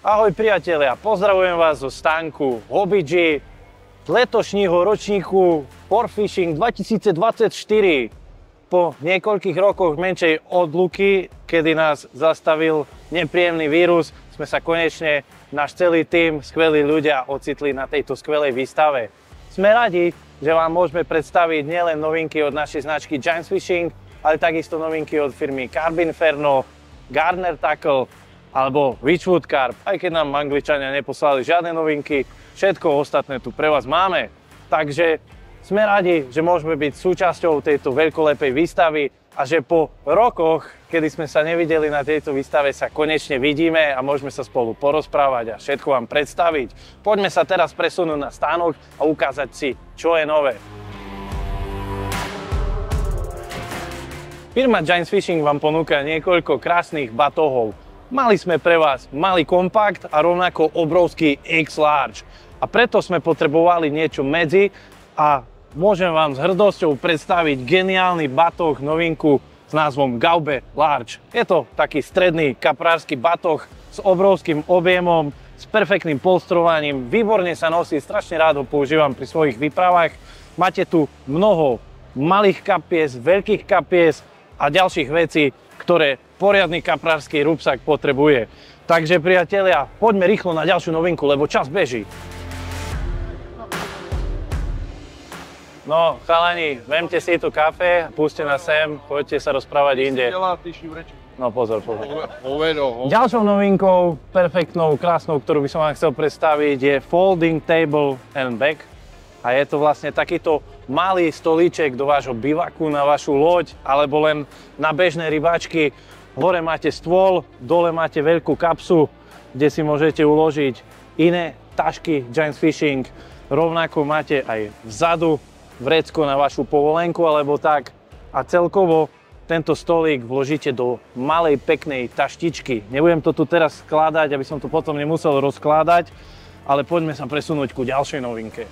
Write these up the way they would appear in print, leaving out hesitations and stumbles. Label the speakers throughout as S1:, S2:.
S1: Ahoj priatelia, pozdravujem vás zo stánku Hobby z letošního ročníku Forfishing 2024. Po niekoľkých rokoch menšej odluky, kedy nás zastavil nepríjemný vírus, sme sa konečne, náš celý tím, skvelí ľudia, ocitli na tejto skvelej výstave. Sme radi, že vám môžeme predstaviť nielen novinky od našej značky Giant Fishing, ale takisto novinky od firmy Carp Inferno, Gardner Tackle alebo Witchwood Carp. Aj keď nám Angličania neposlali žiadne novinky, všetko ostatné tu pre vás máme. Takže sme radi, že môžeme byť súčasťou tejto veľkolepej výstavy a že po rokoch, kedy sme sa nevideli na tejto výstave, sa konečne vidíme a môžeme sa spolu porozprávať a všetko vám predstaviť. Poďme sa teraz presunúť na stánok a ukázať si, čo je nové. Firma Giant Fishing vám ponúka niekoľko krásnych batohov. Mali sme pre vás malý kompakt a rovnako obrovský X-Large. A preto sme potrebovali niečo medzi a môžem vám s hrdosťou predstaviť geniálny batoh, novinku s názvom Gaube Large. Je to taký stredný kaprársky batoh s obrovským objemom, s perfektným polstrovaním, výborne sa nosí, strašne rád ho používam pri svojich výpravách. Máte tu mnoho malých kapies, veľkých kapies a ďalších vecí, ktoré poriadny kaprársky rúbsak potrebuje. Takže priatelia, poďme rýchlo na ďalšiu novinku, lebo čas beží. No, chalani, vemte si tu kafe, púšte nás sem, poďte sa rozprávať inde. No pozor. Ďalšou novinkou, perfektnou, krásnou, ktorú by som vám chcel predstaviť, je Folding Table and Bag. A je to vlastne takýto malý stolíček do vášho bivaku, na vašu loď, alebo len na bežné rybačky. Hore máte stôl, dole máte veľkú kapsu, kde si môžete uložiť iné tašky Giant Fishing. Rovnako máte aj vzadu vrecko na vašu povolenku alebo tak. A celkovo tento stolík vložíte do malej peknej taštičky. Nebudem to tu teraz skladať, aby som to potom nemusel rozkladať, ale poďme sa presunúť ku ďalšej novinke.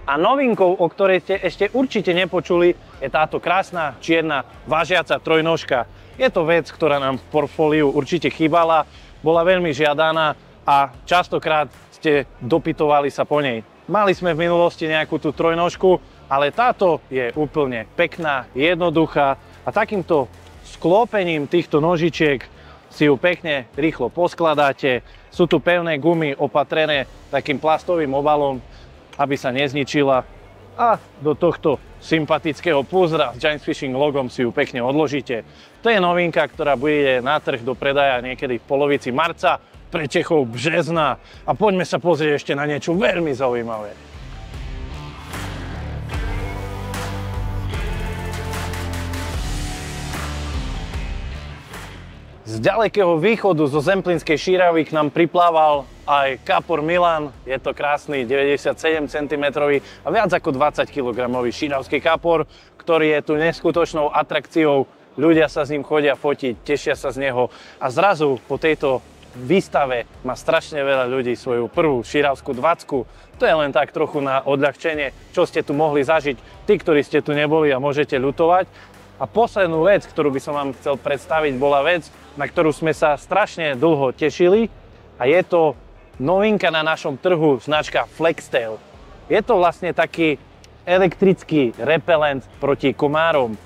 S1: A novinkou, o ktorej ste ešte určite nepočuli, je táto krásna čierna vážiaca trojnožka. Je to vec, ktorá nám v portfóliu určite chýbala, bola veľmi žiadaná a častokrát ste dopytovali sa po nej. Mali sme v minulosti nejakú tú trojnožku, ale táto je úplne pekná, jednoduchá a takýmto sklopením týchto nožičiek si ju pekne rýchlo poskladáte. Sú tu pevné gumy opatrené takým plastovým obalom, aby sa nezničila, a do tohto sympatického púzdra s Giant Fishing logom si ju pekne odložíte. To je novinka, ktorá bude na trh do predaja niekedy v polovici marca, pre Čechov března. A poďme sa pozrieť ešte na niečo veľmi zaujímavé. Z ďalekého východu zo Zemplínskej šíravy k nám priplával aj kapor Milan. Je to krásny 97 cm a viac ako 20 kg šíravský kapor, ktorý je tu neskutočnou atrakciou. Ľudia sa s ním chodia fotiť, tešia sa z neho a zrazu po tejto výstave má strašne veľa ľudí svoju prvú šíravskú 20. To je len tak trochu na odľahčenie, čo ste tu mohli zažiť, tí, ktorí ste tu neboli a môžete ľutovať. A poslednú vec, ktorú by som vám chcel predstaviť, bola vec, na ktorú sme sa strašne dlho tešili a je to novinka na našom trhu, značka Flextail. Je to vlastne taký elektrický repelent proti komárom.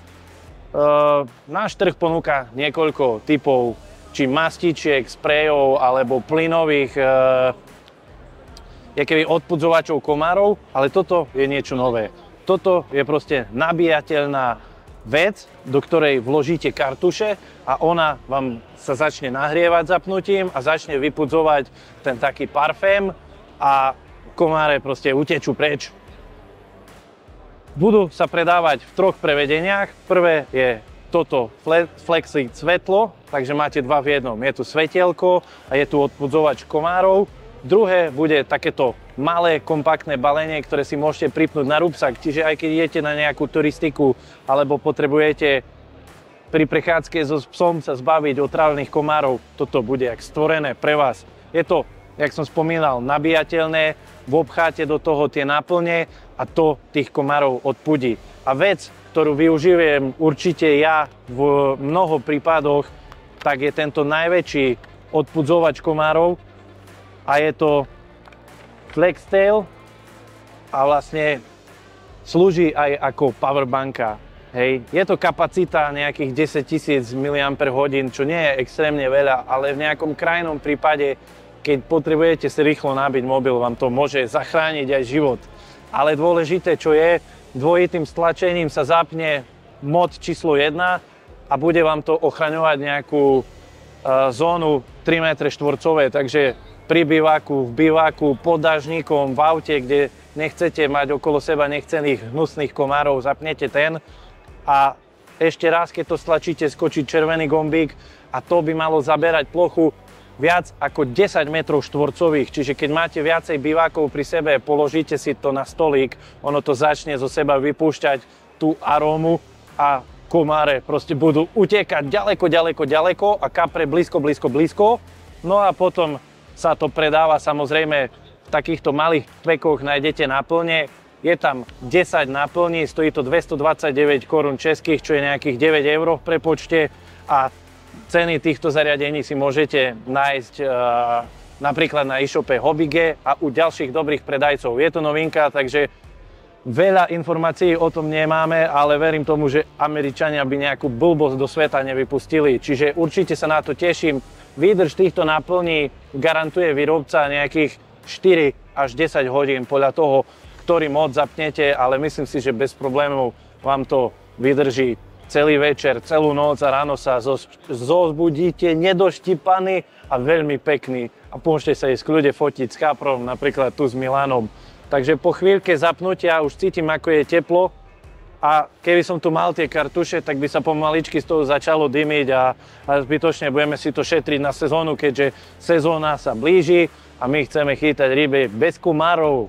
S1: Náš trh ponúka niekoľko typov, či mastičiek, sprejov alebo plynových odpudzovačov komárov, ale toto je niečo nové. Toto je proste nabíjateľná vec, do ktorej vložíte kartuše a ona vám sa začne nahrievať zapnutím a začne vypudzovať ten taký parfém a komáre proste utečú preč. Budú sa predávať v troch prevedeniach. Prvé je toto Flexi svetlo, takže máte dva v jednom. Je tu svetielko a je tu odpudzovač komárov. Druhé bude takéto malé, kompaktné balenie, ktoré si môžete pripnúť na rúbsak. Čiže aj keď idete na nejakú turistiku alebo potrebujete pri prechádzke so psom sa zbaviť otravných komárov, toto bude jak stvorené pre vás. Je to, jak som spomínal, nabíjateľné, vobcháte do toho tie náplne a to tých komárov odpudí. A vec, ktorú využijem určite ja v mnoho prípadoch, tak je tento najväčší odpudzovač komárov a je to Flextail a vlastne slúži aj ako powerbanka. Hej. Je to kapacita nejakých 10 000 mAh, čo nie je extrémne veľa, ale v nejakom krajnom prípade, keď potrebujete si rýchlo nabiť mobil, vám to môže zachrániť aj život. Ale dôležité, čo je, dvojitým stlačením sa zapne mod číslo 1 a bude vám to ochraňovať nejakú zónu 3 m štvorcové, takže pri biváku, v biváku, pod dážnikom, v aute, kde nechcete mať okolo seba nechcených hnusných komárov, zapnete ten a ešte raz, keď to stlačíte, skočí červený gombík a to by malo zaberať plochu viac ako 10 m štvorcových, čiže keď máte viacej bivákov pri sebe, položíte si to na stolík, ono to začne zo seba vypúšťať tú arómu a komáre proste budú utekať ďaleko a kapre blízko. No a potom sa to predáva, samozrejme v takýchto malých pekoch nájdete náplne. Je tam 10 náplní, stojí to 229 korún českých, čo je nejakých 9 eur v prepočte a ceny týchto zariadení si môžete nájsť napríklad na e-shope Hobige a u ďalších dobrých predajcov. Je to novinka, takže veľa informácií o tom nemáme, ale verím tomu, že Američania by nejakú blbosť do sveta nevypustili. Čiže určite sa na to teším. Výdrž týchto náplní garantuje výrobca nejakých 4 až 10 hodín podľa toho, ktorý mod zapnete, ale myslím si, že bez problémov vám to vydrží celý večer, celú noc a ráno sa zobudíte nedoštípaný a veľmi pekný. A môžete sa ísť kľude fotiť s kaprom, napríklad tu s Milanom. Takže po chvíľke zapnutia už cítim, ako je teplo a keby som tu mal tie kartuše, tak by sa pomaličky z toho začalo dymiť a zbytočne budeme si to šetriť na sezónu, keďže sezóna sa blíži a my chceme chytať ryby bez komárov.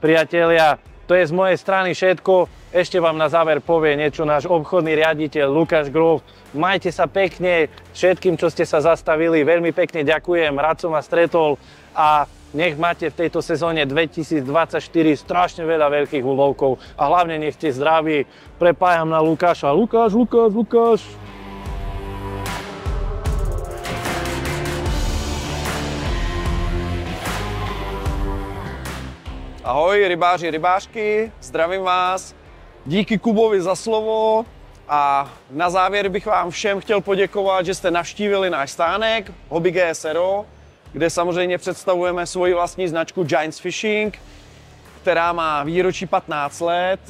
S1: Priatelia, to je z mojej strany všetko. Ešte vám na záver povie niečo náš obchodný riaditeľ Lukáš Grof. Majte sa pekne, všetkým, čo ste sa zastavili, veľmi pekne ďakujem, rád som vás stretol a nech máte v tejto sezóne 2024 strašne veľa veľkých úlovkov a hlavne nech ste zdraví. Prepájam na Lukáša. Lukáš.
S2: Ahoj rybáři, rybářky, zdravím vás. Díky Kubovi za slovo a na závěr bych vám všem chtěl poděkovat, že jste navštívili náš stánek Hobige SRO, kde samozřejmě představujeme svoji vlastní značku Giants Fishing, která má výročí 15 let.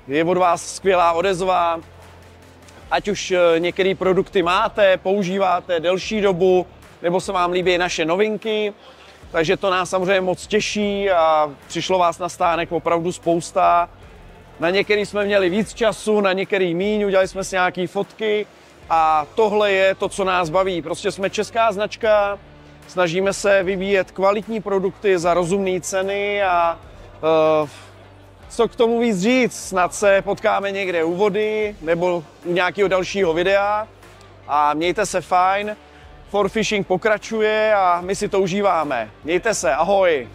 S2: Je od vás skvělá odezva, ať už některé produkty máte, používáte delší dobu, nebo se vám líbí naše novinky. Takže to nás samozřejmě moc těší a přišlo vás na stánek opravdu spousta. Na některý jsme měli víc času, na některý míň, udělali jsme si nějaké fotky a tohle je to, co nás baví. Prostě jsme česká značka, snažíme se vyvíjet kvalitní produkty za rozumné ceny a co k tomu víc říct, snad se potkáme někde u vody nebo u nějakého dalšího videa a mějte se fajn. For Fishing pokračuje a my si to užíváme. Mějte se, ahoj!